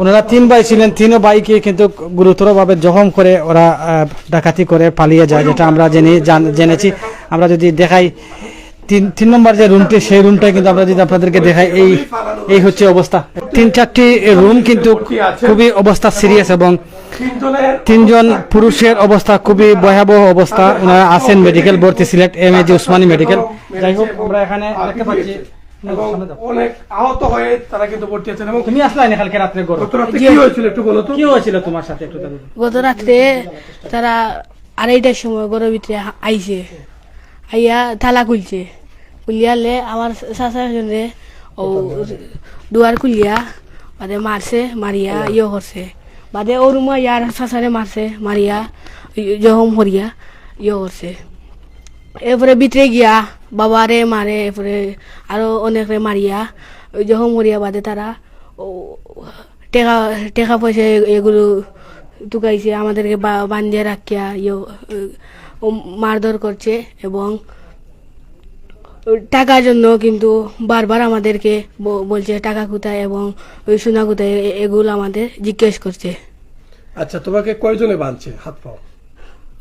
ওনারা 3 ভাই ছিলেন, 3 ভাইকে কিন্তু গুরুতরভাবে জখম করে ওরা ডাকাতি করে পালিয়ে যায়, যেটা আমরা জেনেছি। আমরা যদি দেখাই 3 নম্বর যে রুমটি, সেই রুমটা কিন্তু আমরা যদি আপনাদেরকে দেখাই, এই হচ্ছে অবস্থা। 3-4টি রুম কিন্তু খুবই অবস্থা সিরিয়াস, এবং 3জন পুরুষের অবস্থা খুবই ভয়াবহ অবস্থা। ওনারা আছেন মেডিকেল ভর্তি, সিলেট এমএজি উসমানী মেডিকেল। যাই হোক, আমরা এখানে দেখতে পাচ্ছি অনেক আহত হয়ে তারা কিন্তু ভর্তি আছেন। এবং তুমি আসলে কালকে রাত্রে কি হয়েছিল একটু বলো তো, কি হয়েছিল তোমার সাথে একটু? গত রাত্রে তারা 2:30টার সময় ঘরের ভিতরে আইছে, আইয়া তালা খুলছে, খুলিয়ালে আমার চাচার জন্য ও দুয়ার খুলিয়া বাদে মারছে, মারিয়া করছে, বাদে ও রুমা ইয়ার চাচারে মারছে, মারিয়া জখম করিয়া করছে। এরপরে ভিতরে গিয়া বাবারে মারে, এরপরে আরো অনেকে মারিয়া জখম করিয়া বাদে তারা টেকা পয়সা এগুলো টুকাইছে, আমাদেরকে বান্ধিয়ে রাখিয়া মারধর করছে। এবং টাকার জন্য কিন্তু বারবার আমাদেরকে বলছে টাকা কোথায় এবং ওই সোনা কোথায়, এগুলো আমাদের জিজ্ঞেস করছে। আচ্ছা, তোমাকে কয়জনে বাঁধছে হাত পাও?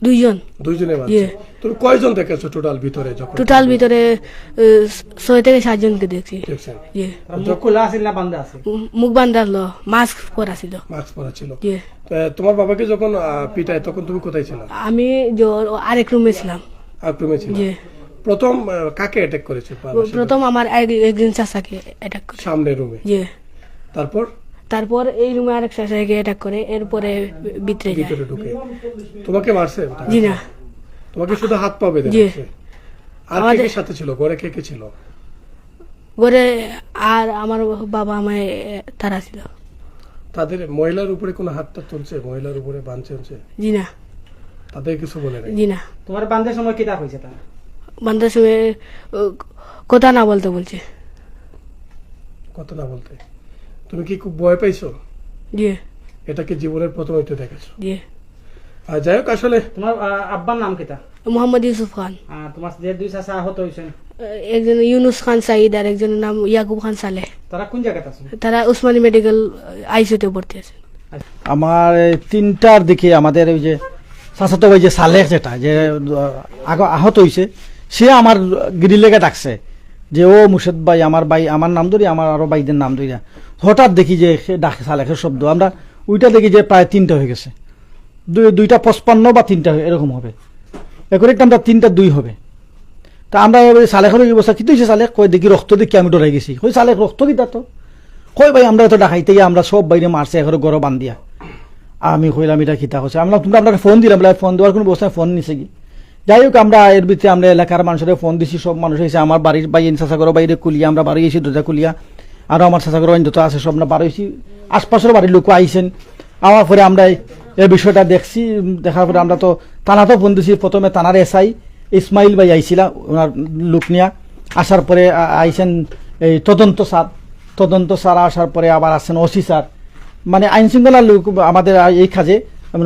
2 জন। বাঁধছে। তুমি কয়জন দেখেছো টোটাল ভিতরে? টোটাল ভিতরে 6 থেকে 7 জনকে দেখছি। মুখ বান্ধা ছিল, মাস্ক পরা ছিল। তোমার বাবাকে যখন পিটায় তখন তুমি কোথায় ছিল? আমি আরেক রুমে ছিলাম। প্রথম কাকে অ্যাটাক করেছে? প্রথম আমার একজন চাচাকে অ্যাটাক করে সামনের রুমে। তারপর এই রুমে আরেক চাচাকে অ্যাটাক করে, এরপরে ভিতরে ঢুকে। তোমাকে মারছে? জি না, তোমাকে শুধু হাত পা বেঁধে দিয়েছে। আর কে সাথে ছিল ঘরে? কে ছিল ঘরে? আর আমার বাবা আমায় তারা ছিল। তাদের মহিলার উপরে কোনো হাতটা তুলছে? মহিলার উপরে বাঁধছে? জি না, তাদের কিছু বলে নাই? জি না। তোমার বান্ধার সময় কি হয়েছে? তারা বান্ধার সময় কথা না বলতে বলছে। কথা না বলতে? তুমি কি খুব ভয় পাইছো? জি। এটাকে জীবনের প্রথম হইতে দেখেছো? জি। আর যাই হোক, আসলে তোমার আব্বার নাম কিটা? মোহাম্মদ ইউসুফ খান। আর তোমার যে 2 চাচা আহত হয়েছেন, একজন ইউনুস খান সাইদ আর একজনের নাম ইয়াকুব খান সালেহ। তারা কোন জায়গাতে আছে? তারা উসমানী মেডিকেল আইসিইউতে ভর্তি আছে। আমার 3টার দিকে আমাদের ওই যে চাচাতো ভাই যে সালেহ, যেটা যে আহত হয়েছে, সে আমার গ্রিলেগে ডাকছে যে ও মুর্শেদ ভাই, আমার ভাই, আমার নাম ধরি, আমার আরো ভাইদের নাম ধরি। হঠাৎ দেখি যে ডাকে সালেহের শব্দ, আমরা ওইটা দেখি যে প্রায় 3টা হয়ে গেছে। 2:55 বা 3টা এরকম হবে, এখন একটা আমরা 3:02 হবে। তা আমরা সালেহের অবস্থা কি হয়েছে? সালেহ কই দেখি রক্ত দেখি, আমি ডরাই গেছি। কই সালেহ রক্ত দিতা তো? কই ভাই আমরা তো ডাকাইতে আমরা সব বাইরে মারছে, এখন গরো বান্ধিয়া। আমি কইলাম এটা খিতা হচ্ছে। আমরা তোমরা আপনাকে ফোন দিলাম, ফোন দেওয়ার কোনো অবস্থায় ফোন নিছে কি? যাই হোক, আমরা এর ভিতরে আমরা এলাকার মানুষের ফোন দিছি, সব মানুষ এসে আমার বাড়ির বাইরে চাষাগর বাইরে কুলিয়া, আমরা বাড়ি এসে দরজা কুলিয়া, আরও আমার চাষাগর অন্তত আছে, সব না বাড়ি আশপাশের বাড়ির লোক আইসেন। আমার পরে আমরা এই বিষয়টা দেখছি, দেখার পরে আমরা তো থানাতে ফোন দিছি। প্রথমে থানার এসআই ইসমাইল ভাই আইছিল, ওনার লোক নিয়া আসার পরে আইসেন এই তদন্ত স্যার আসার পরে আবার আসছেন ওসি স্যার, মানে আইন শৃঙ্খলার লোক আমাদের এই কাজে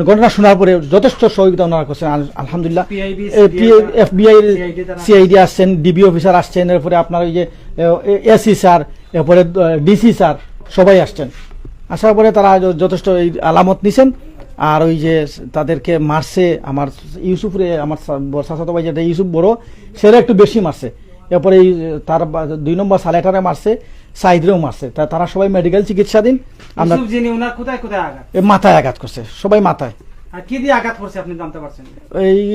ঘটনা শোনার পরে যথেষ্ট সহযোগিতা ওনারা করছেন, আলহামদুলিল্লাহ। FBI CID আসছেন, ডিবি অফিসার আসছেন, এরপরে আপনার ওই যে এসি স্যার, এরপরে ডিসি স্যার, সবাই আসছেন। আসার পরে তারা যথেষ্ট এই আলামত নিছেন। আর ওই যে তাদেরকে মারছে আমার ইউসুফরে, আমার চাচাতো ভাই যেটা ইউসুফ বড়, সেটা একটু বেশি মারছে। এরপরে তার 2 নম্বর সালেটারে মারছে, সাইদরেও মারছে। তারা সবাই মেডিকেল চিকিৎসাধীন। আমরা মাথায় আঘাত করছে, সবাই মাথায়। আর কি দিয়ে আঘাত করছে আপনি জানতে পারছেন?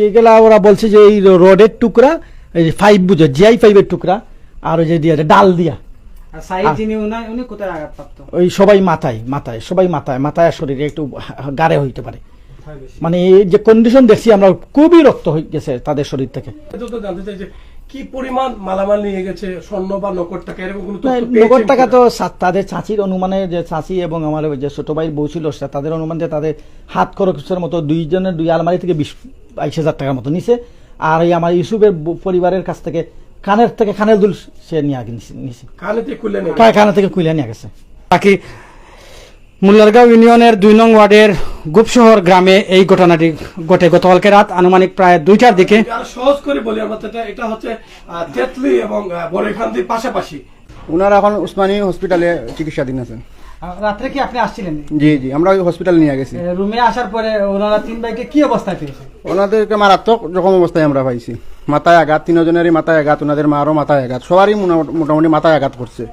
এইগুলা ওরা বলছে যে এই রডের টুকরা, এই 5 বুঝে GI5 এর টুকরা, আর ওই যে দিয়ে ডাল দিয়া। ওই সবাই মাথায় সবাই মাথায় শরীরে একটু গাড়ে হইতে পারে। মানে এই যে কন্ডিশন দেখছি আমরা, খুবই রক্ত হয়ে গেছে তাদের শরীর থেকে। জানতে চাই যে কি পরিমাণ মালামাল নিয়ে গেছে, স্বর্ণ বা নগদ টাকা, এরকম কোনো তথ্য? নগদ টাকা তো তাদের চাচির অনুমানে, যে চাচি এবং আমার যে ছোট ভাইয়ের বউ ছিল, তাদের অনুমান যে তাদের হাত খরচের মতো 2 জনের 2 আলমারি থেকে 20-22 হাজার টাকার মতো নিছে। আর এই আমার ইউসুফের পরিবারের কাছ থেকে কানের দুল সে নিয়ে নিছে, কানে থেকে খুলে নিয়ে গেছে। বাকি মুল্লারগাঁও ইউনিয়নের 2 নং ওয়ার্ডের গুপশহর গ্রামে এই ঘটনাটি ঘটে গতকালকে রাত আনুমানিক প্রায় 2টার দিকে। সহজ করে বলি আমরা, এটা হচ্ছে তেতলি এবং বরেখান্দির পাশাপাশি। ওনারা এখন উসমানী হসপিটালে চিকিৎসাধীন আছেন। রাত্রে কি আপনি আসছিলেন? জি জি, আমরা ওই হসপিটাল নিয়ে গেছি। রুমে আসার পরে ওনারা তিন ভাইকে কি অবস্থায় পেয়েছে? ওনাদেরকে মারাত্মক জখম অবস্থায় আমরা পাইছি। মাথায় আঘাত, তিনজনেরই মাথায় আঘাত, ওনাদের মারও মাথায় আঘাত, সবারই মোটামুটি মাথায় আঘাত করছে।